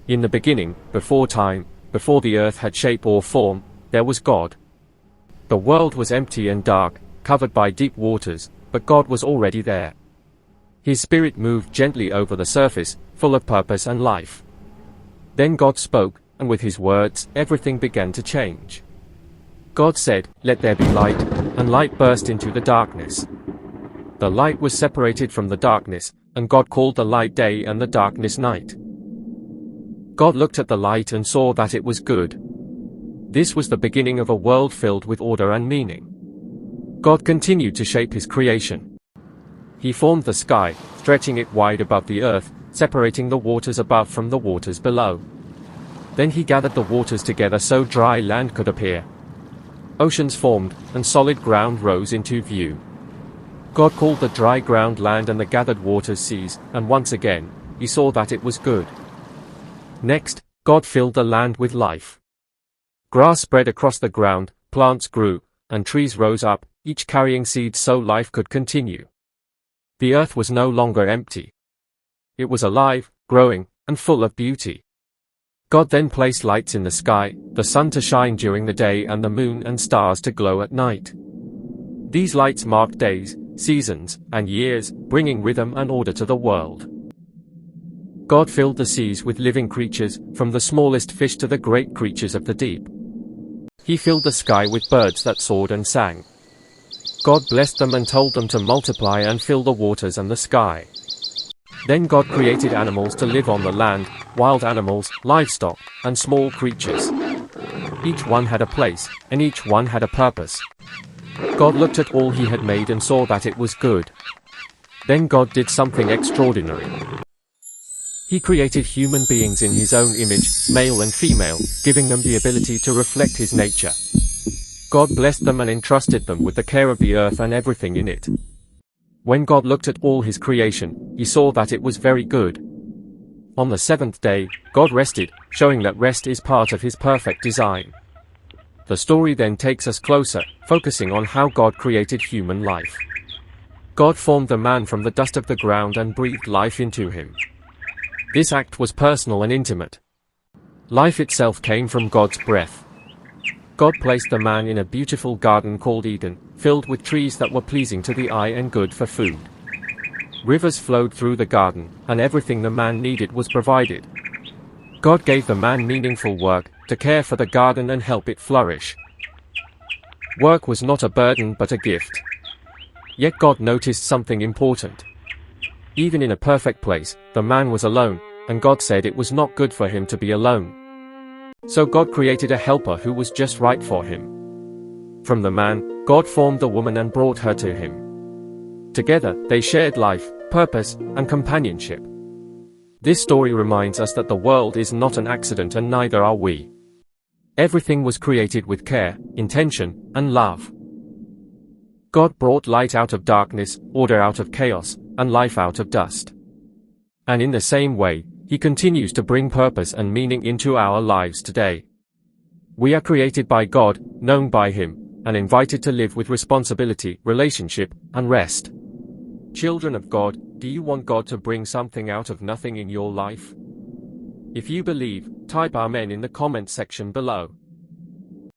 In the beginning, before time, before the earth had shape or form, there was God. The world was empty and dark, covered by deep waters, but God was already there. His Spirit moved gently over the surface, full of purpose and life. Then God spoke, and with his words, everything began to change. God said, "Let there be light," and light burst into the darkness. The light was separated from the darkness, and God called the light day and the darkness night. God looked at the light and saw that it was good. This was the beginning of a world filled with order and meaning. God continued to shape his creation. He formed the sky, stretching it wide above the earth, separating the waters above from the waters below. Then he gathered the waters together so dry land could appear. Oceans formed, and solid ground rose into view. God called the dry ground land and the gathered waters seas, and once again, he saw that it was good. Next, God filled the land with life. Grass spread across the ground, plants grew, and trees rose up, each carrying seeds so life could continue. The earth was no longer empty. It was alive, growing, and full of beauty. God then placed lights in the sky, the sun to shine during the day and the moon and stars to glow at night. These lights marked days, seasons, and years, bringing rhythm and order to the world. God filled the seas with living creatures, from the smallest fish to the great creatures of the deep. He filled the sky with birds that soared and sang. God blessed them and told them to multiply and fill the waters and the sky. Then God created animals to live on the land, wild animals, livestock, and small creatures. Each one had a place, and each one had a purpose. God looked at all he had made and saw that it was good. Then God did something extraordinary. He created human beings in his own image, male and female, giving them the ability to reflect his nature. God blessed them and entrusted them with the care of the earth and everything in it. When God looked at all his creation, he saw that it was very good. On the seventh day, God rested, showing that rest is part of his perfect design. The story then takes us closer, focusing on how God created human life. God formed the man from the dust of the ground and breathed life into him. This act was personal and intimate. Life itself came from God's breath. God placed the man in a beautiful garden called Eden, filled with trees that were pleasing to the eye and good for food. Rivers flowed through the garden, and everything the man needed was provided. God gave the man meaningful work, to care for the garden and help it flourish. Work was not a burden but a gift. Yet God noticed something important. Even in a perfect place, the man was alone, and God said it was not good for him to be alone. So God created a helper who was just right for him. From the man, God formed the woman and brought her to him. Together, they shared life, purpose, and companionship. This story reminds us that the world is not an accident and neither are we. Everything was created with care, intention, and love. God brought light out of darkness, order out of chaos, and life out of dust. And in the same way, he continues to bring purpose and meaning into our lives today. We are created by God, known by him, and invited to live with responsibility, relationship, and rest. Children of God, do you want God to bring something out of nothing in your life? If you believe, type Amen in the comment section below.